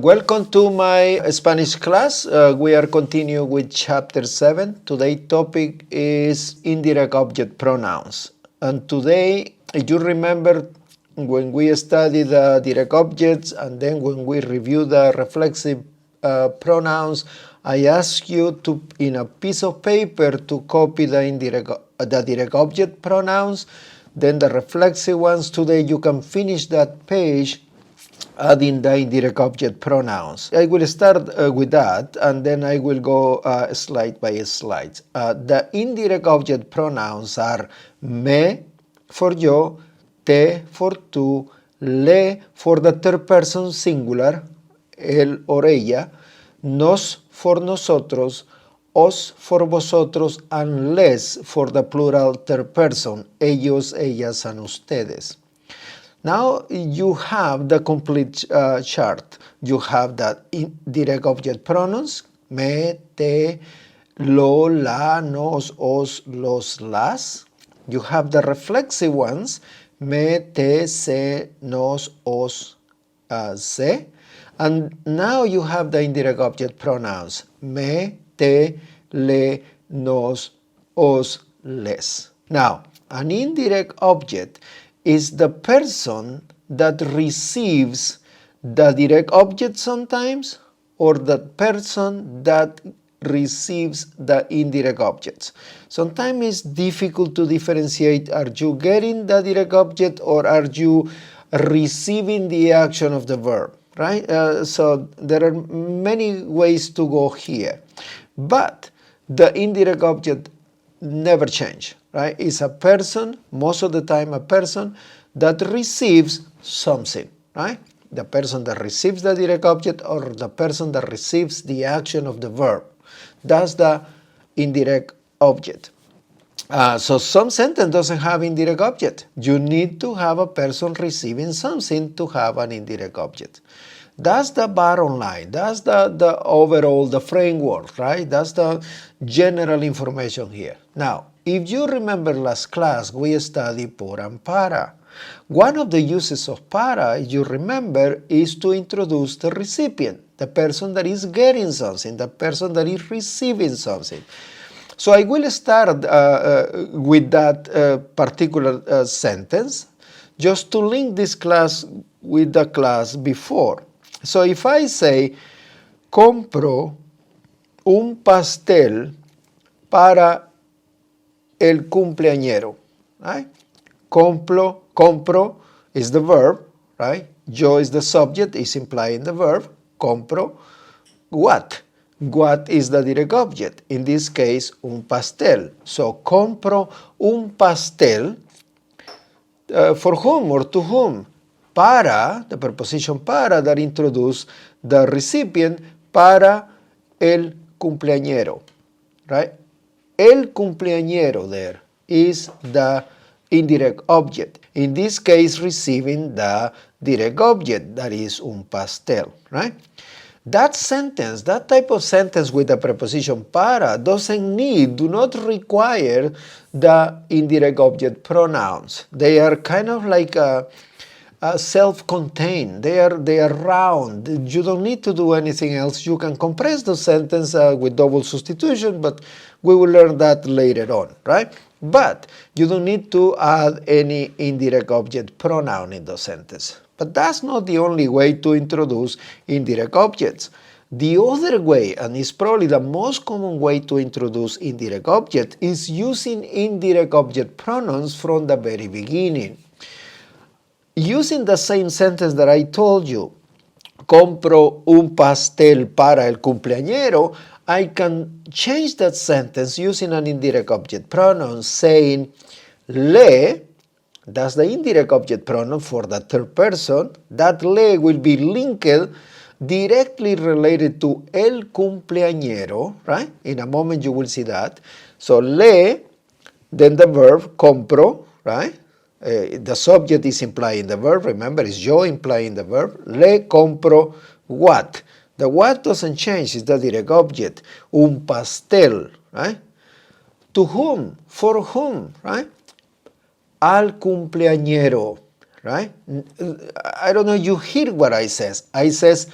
Welcome to my Spanish class. We are continuing with chapter 7. Today's topic is indirect object pronouns. And today, if you remember when we studied the direct objects and then when we review the reflexive pronouns, I asked you to, in a piece of paper, to copy the direct object pronouns, then the reflexive ones. Today you can finish that page adding the indirect object pronouns. I will start with that, and then I will go slide by slide. The indirect object pronouns are me for yo, te for tú, le for the third person singular, él or ella, nos for nosotros, os for vosotros, and les for the plural third person, ellos, ellas, and ustedes. Now you have the complete chart. You have the indirect object pronouns, me, te, lo, la, nos, os, los, las. You have the reflexive ones, me, te, se, nos, os, se. And now you have the indirect object pronouns, me, te, le, nos, os, les. Now, an indirect object is the person that receives the direct object sometimes, or the person that receives the indirect objects. Sometimes it's difficult to differentiate, are you getting the direct object or are you receiving the action of the verb, right? So there are many ways to go here. But the indirect object never change, right? It's a person, most of the time a person that receives something, right? The person that receives the direct object or the person that receives the action of the verb. That's the indirect object. So some sentence doesn't have indirect object. You need to have a person receiving something to have an indirect object. That's the bottom line. That's the overall, the framework, right? That's the general information here. Now, if you remember last class, we studied por and para. One of the uses of para, if you remember, is to introduce the recipient, the person that is getting something, the person that is receiving something. So I will start with that particular sentence, just to link this class with the class before. So if I say, compro un pastel para el cumpleañero, right? Compro is the verb, right? Yo is the subject, is implying the verb. Compro, what? What is the direct object? In this case, un pastel. So, compro un pastel for whom or to whom? Para, the preposition para that introduce the recipient, para el cumpleañero, right? El cumpleañero there is the indirect object. In this case, receiving the direct object, that is un pastel, right? That sentence, that type of sentence with the preposition para do not require the indirect object pronouns. They are kind of like self-contained. They are round. You don't need to do anything else. You can compress the sentence with double substitution, but we will learn that later on, right? But you don't need to add any indirect object pronoun in the sentence. But that's not the only way to introduce indirect objects. The other way, and it's probably the most common way to introduce indirect object, is using indirect object pronouns from the very beginning. Using the same sentence that I told you, compro un pastel para el cumpleañero, I can change that sentence using an indirect object pronoun saying le, that's the indirect object pronoun for the third person. That le will be linked directly related to el cumpleañero, right? In a moment you will see that. So le, then the verb compro, right? The subject is implying the verb. Remember, it's yo implying the verb. Le compro what? The what doesn't change, it's the direct object. Un pastel, right? To whom? For whom, right? Al cumpleañero, right? I don't know, you hear what I says. I says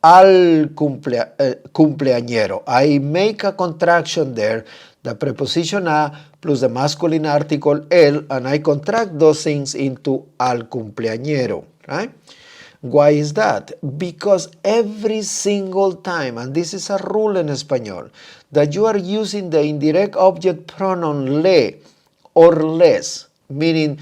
cumpleañero. I make a contraction there, the preposition a plus the masculine article el, and I contract those things into al cumpleañero, right? Why is that? Because every single time, and this is a rule in Espanol, that you are using the indirect object pronoun le or les, meaning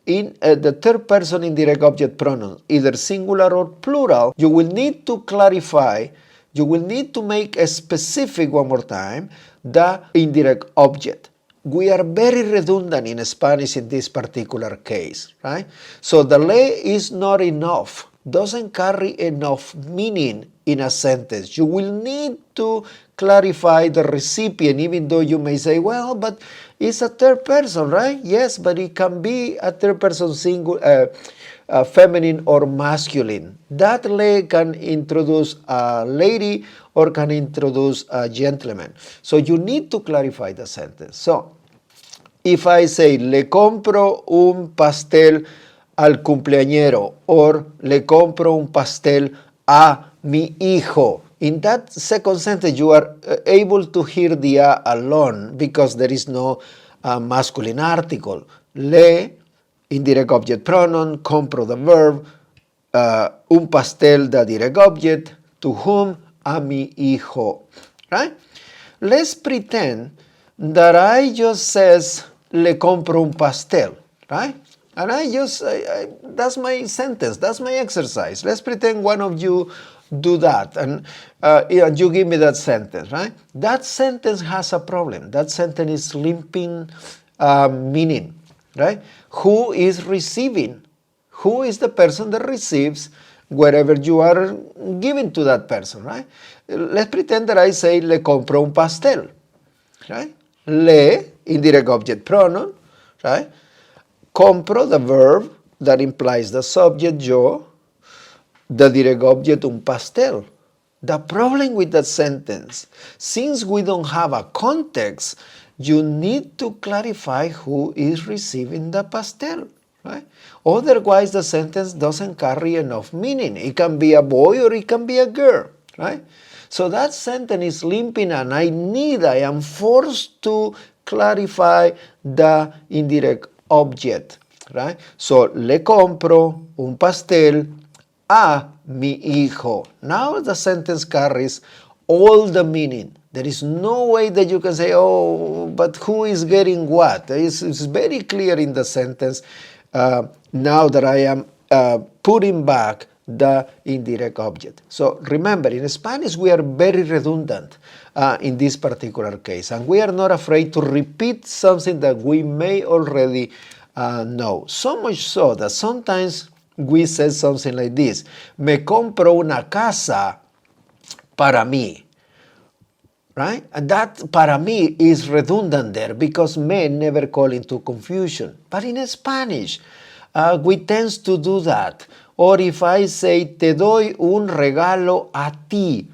in the third person indirect object pronoun, either singular or plural, you will need to clarify, you will need to make a specific, one more time, the indirect object. We are very redundant in Spanish in this particular case, right? So the le is not enough, doesn't carry enough meaning in a sentence. You will need to clarify the recipient, even though you may say, well, but it's a third person, right? Yes, but it can be a third person singular, feminine or masculine. That le can introduce a lady or can introduce a gentleman. So you need to clarify the sentence. So if I say, le compro un pastel al cumpleañero, or le compro un pastel a mi hijo, in that second sentence you are able to hear the a alone because there is no masculine article. Le, indirect object pronoun, compro the verb, un pastel the direct object, to whom, a mi hijo, right? Let's pretend that I just says, le compro un pastel, right? And that's my sentence, that's my exercise. Let's pretend one of you do that, and you give me that sentence, right? That sentence has a problem. That sentence is limping meaning, right? Who is receiving? Who is the person that receives wherever you are giving to that person, right? Let's pretend that I say, le compro un pastel, right? Le, indirect object pronoun, right? Compro, the verb that implies the subject, yo, the direct object, un pastel. The problem with that sentence, since we don't have a context, you need to clarify who is receiving the pastel, right? Otherwise, the sentence doesn't carry enough meaning. It can be a boy or it can be a girl, right? So that sentence is limping, and I am forced to clarify the indirect object, right? So, le compro un pastel a mi hijo. Now the sentence carries all the meaning. There is no way that you can say, oh, but who is getting what? It's very clear in the sentence now that I am putting back the indirect object. So remember, in Spanish we are very redundant in this particular case, and we are not afraid to repeat something that we may already know. So much so that sometimes we say something like this: me compro una casa para mí. Right? And that para mí is redundant there because me never call into confusion. But in Spanish, we tend to do that. Or if I say, te doy un regalo a ti,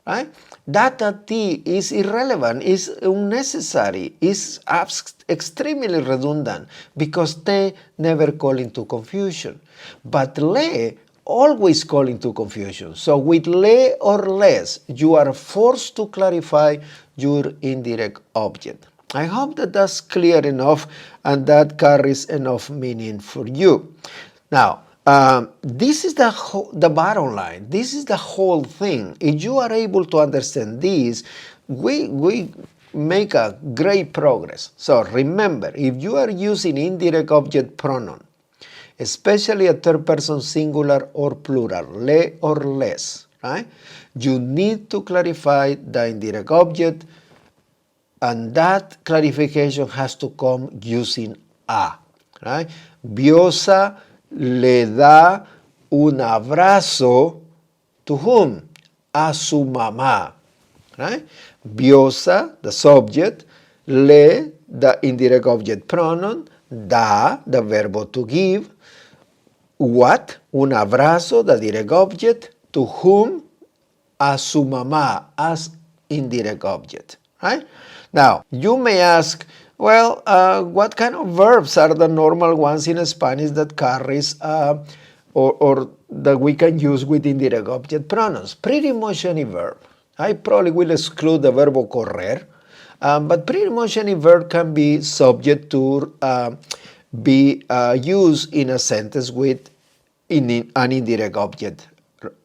right? That a ti is irrelevant, is unnecessary, is extremely redundant because te never call into confusion. But le always call into confusion. So with le or les, you are forced to clarify your indirect object. I hope that that's clear enough and that carries enough meaning for you. Now, this is the bottom line. This is the whole thing. If you are able to understand this, we make a great progress. So remember, if you are using indirect object pronoun, especially a third person singular or plural, le or les, right? You need to clarify the indirect object, and that clarification has to come using a, right? Biosa le da un abrazo to whom? A su mamá, right? Biosa, the subject, le, the indirect object pronoun, da, the verb to give, what? Un abrazo, the direct object, to whom? A su mamá, as indirect object, right? Now, you may ask, well, what kind of verbs are the normal ones in Spanish that carries or that we can use with indirect object pronouns. Pretty much any verb. I probably will exclude the verb correr, but pretty much any verb can be subject to be used in a sentence with an indirect object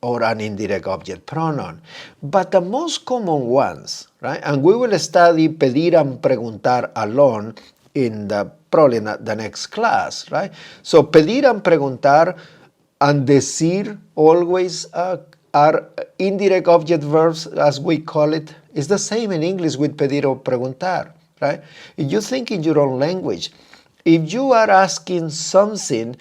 or an indirect object pronoun. But the most common ones, right? And we will study pedir and preguntar alone in probably the next class, right? So pedir and preguntar and decir always are indirect object verbs, as we call it. It's the same in English with pedir or preguntar, right? If you think in your own language, if you are asking something,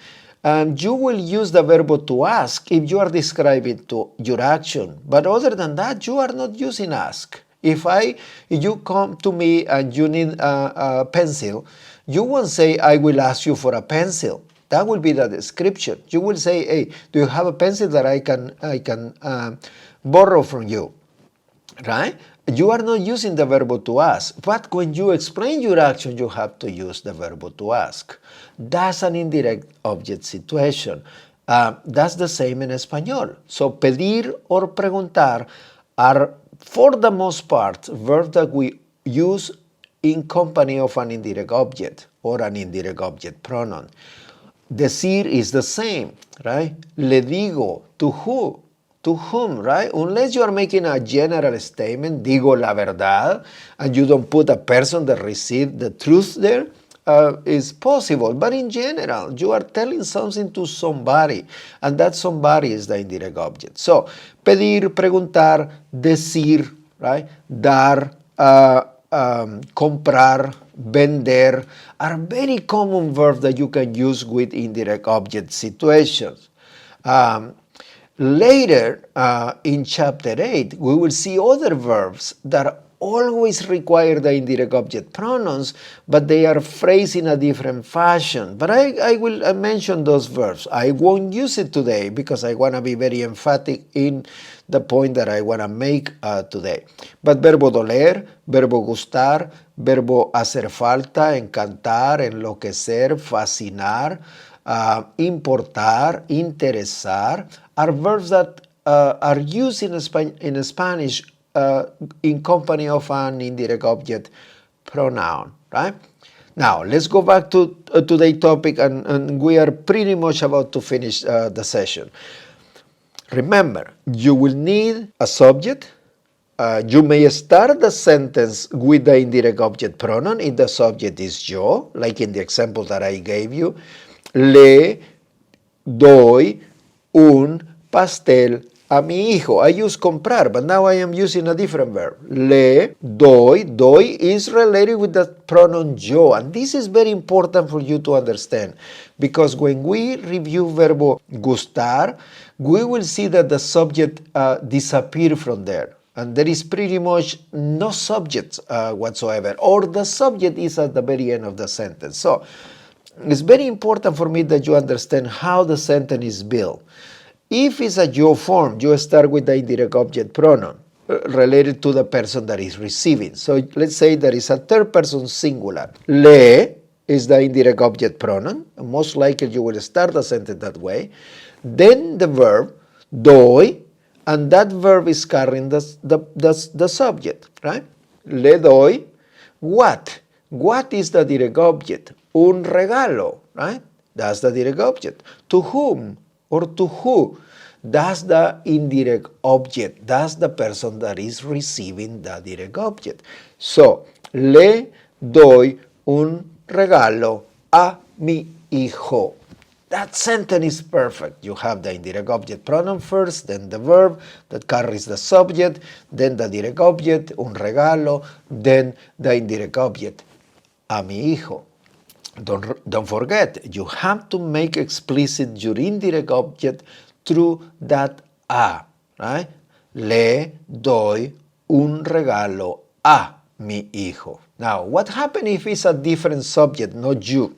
you will use the verb to ask if you are describing to your action. But other than that, you are not using ask. If you come to me and you need a pencil, you won't say, I will ask you for a pencil. That will be the description. You will say, hey, do you have a pencil that I can borrow from you? Right? You are not using the verb to ask, but when you explain your action, you have to use the verb to ask. That's an indirect object situation. That's the same in Espanol. So pedir or preguntar are, for the most part, verbs that we use in company of an indirect object or an indirect object pronoun. Decir is the same, right? Le digo, to who? To whom, right? Unless you are making a general statement, digo la verdad, and you don't put a person that received the truth there, is possible. But in general, you are telling something to somebody, and that somebody is the indirect object. So, pedir, preguntar, decir, right? Dar, comprar, vender are very common verbs that you can use with indirect object situations. Later in chapter 8, we will see other verbs that always require the indirect object pronouns, but they are phrased in a different fashion. But I will mention those verbs. I won't use it today because I want to be very emphatic in the point that I want to make today. But verbo doler, verbo gustar, verbo hacer falta, encantar, enloquecer, fascinar, importar, interesar, are verbs that are used in Spanish in company of an indirect object pronoun, right? Now, let's go back to today's topic, and we are pretty much about to finish the session. Remember, you will need a subject. You may start the sentence with the indirect object pronoun if the subject is yo, like in the example that I gave you. Le doy un pastel a mi hijo. I use comprar, but now I am using a different verb. Le doy. Doy is related with the pronoun yo. And this is very important for you to understand, because when we review verbo gustar, we will see that the subject disappears from there. And there is pretty much no subject whatsoever. Or the subject is at the very end of the sentence. So it's very important for me that you understand how the sentence is built. If it's a yo form, you start with the indirect object pronoun related to the person that is receiving. So let's say there is a third person singular. Le is the indirect object pronoun. Most likely you will start the sentence that way. Then the verb, doy, and that verb is carrying the subject, right? Le doy what? What is the direct object? Un regalo, right? That's the direct object. To whom or to who? That's the indirect object. That's the person that is receiving the direct object. So, le doy un regalo a mi hijo. That sentence is perfect. You have the indirect object pronoun first, then the verb that carries the subject, then the direct object, un regalo, then the indirect object, a mi hijo. Don't forget, you have to make explicit your indirect object through that a, right? Le doy un regalo a mi hijo. Now, what happens if it's a different subject, not you?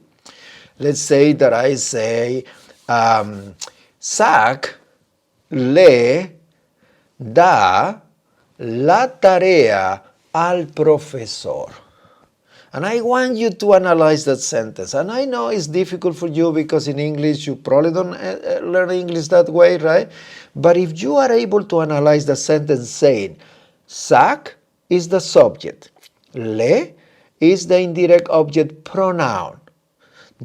Let's say that I say, Zach le da la tarea al profesor. And I want you to analyze that sentence. And I know it's difficult for you because in English you probably don't learn English that way, right? But if you are able to analyze the sentence saying, sac is the subject, le is the indirect object pronoun,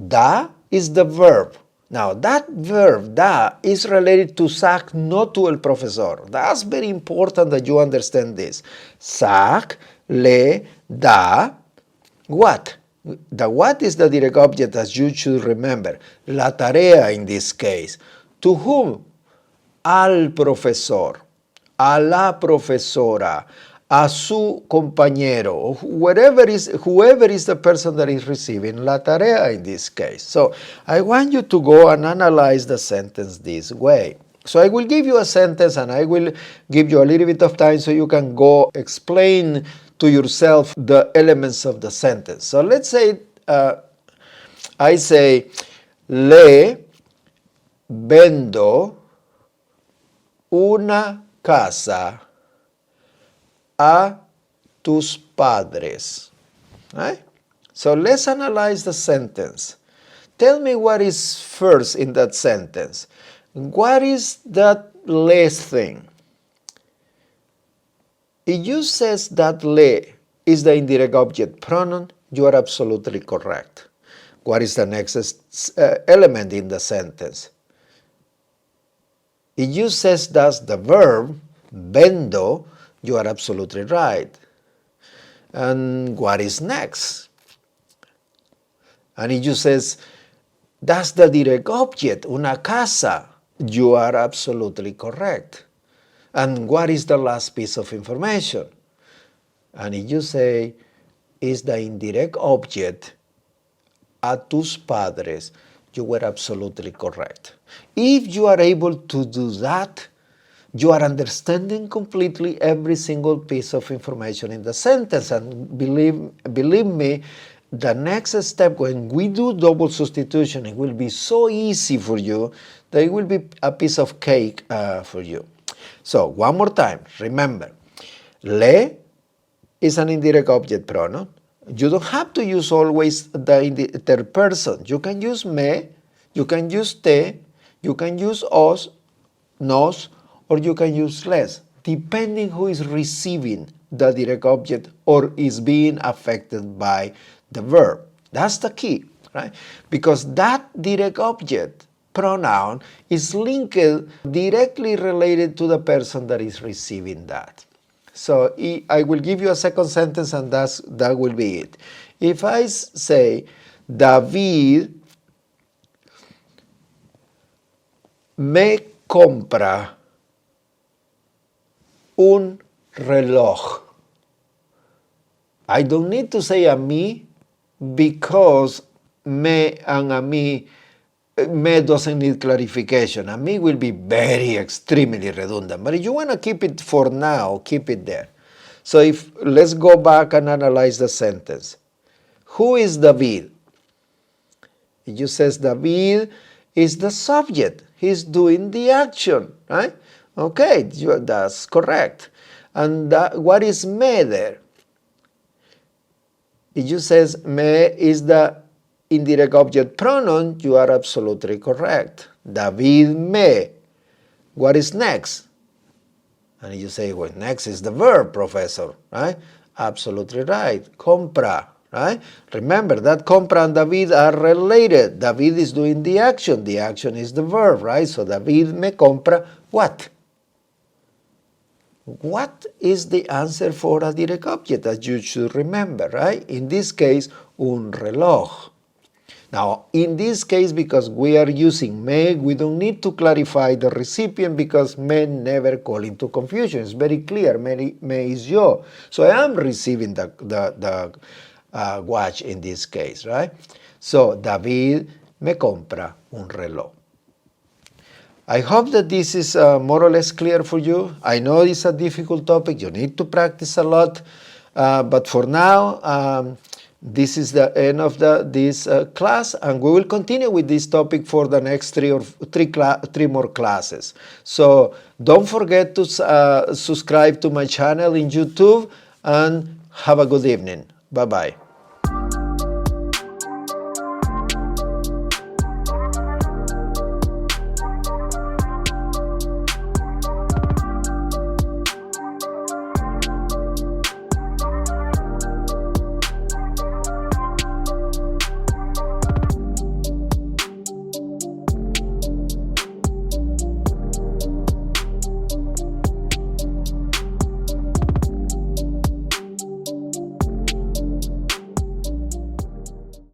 da is the verb. Now that verb, da, is related to sac, not to el profesor. That's very important that you understand this. Sac, le, da, what? The what is the direct object, as you should remember. La tarea in this case. To whom? Al profesor, a la profesora, a su compañero, whoever is the person that is receiving la tarea in this case. So I want you to go and analyze the sentence this way. So I will give you a sentence and I will give you a little bit of time so you can go explain to yourself the elements of the sentence. So let's say I say, le vendo una casa a tus padres. Right? So let's analyze the sentence. Tell me what is first in that sentence. What is that less thing? If you says that le is the indirect object pronoun, you are absolutely correct. What is the next element in the sentence? If you says that's the verb, vendo, you are absolutely right. And what is next? And if you says that's the direct object, una casa, you are absolutely correct. And what is the last piece of information? And if you say is the indirect object a tus padres, you were absolutely correct. If you are able to do that, you are understanding completely every single piece of information in the sentence. And believe me, the next step when we do double substitution, it will be so easy for you that it will be a piece of cake for you. So one more time, remember, le is an indirect object pronoun. You don't have to use always the third person. You can use me, you can use te, you can use os, nos, or you can use les, depending who is receiving the direct object or is being affected by the verb. That's the key, right? Because that direct object pronoun is linked directly related to the person that is receiving that. So I will give you a second sentence and that will be it. If I say, David me compra un reloj. I don't need to say a mí because me and a mí doesn't need clarification. A mí will be very extremely redundant. But if you want to keep it for now, keep it there. So let's go back and analyze the sentence. Who is David? You says David is the subject. He's doing the action, right? Okay, that's correct. And what is me there? If you says me is the indirect object pronoun, you are absolutely correct. David me. What is next? And you say, well, next is the verb, professor, right? Absolutely right. Compra, right? Remember that compra and David are related. David is doing the action. The action is the verb, right? So David me compra what? What is the answer for a direct object that you should remember, right? In this case, un reloj. Now, in this case, because we are using me, we don't need to clarify the recipient because me never call into confusion. It's very clear, me is yo. So I am receiving the watch in this case, right? So, David me compra un reloj. I hope that this is more or less clear for you. I know it's a difficult topic. You need to practice a lot. But for now, this is the end of this class, and we will continue with this topic for the next three more classes. So don't forget to subscribe to my channel in YouTube, and have a good evening. Bye-bye.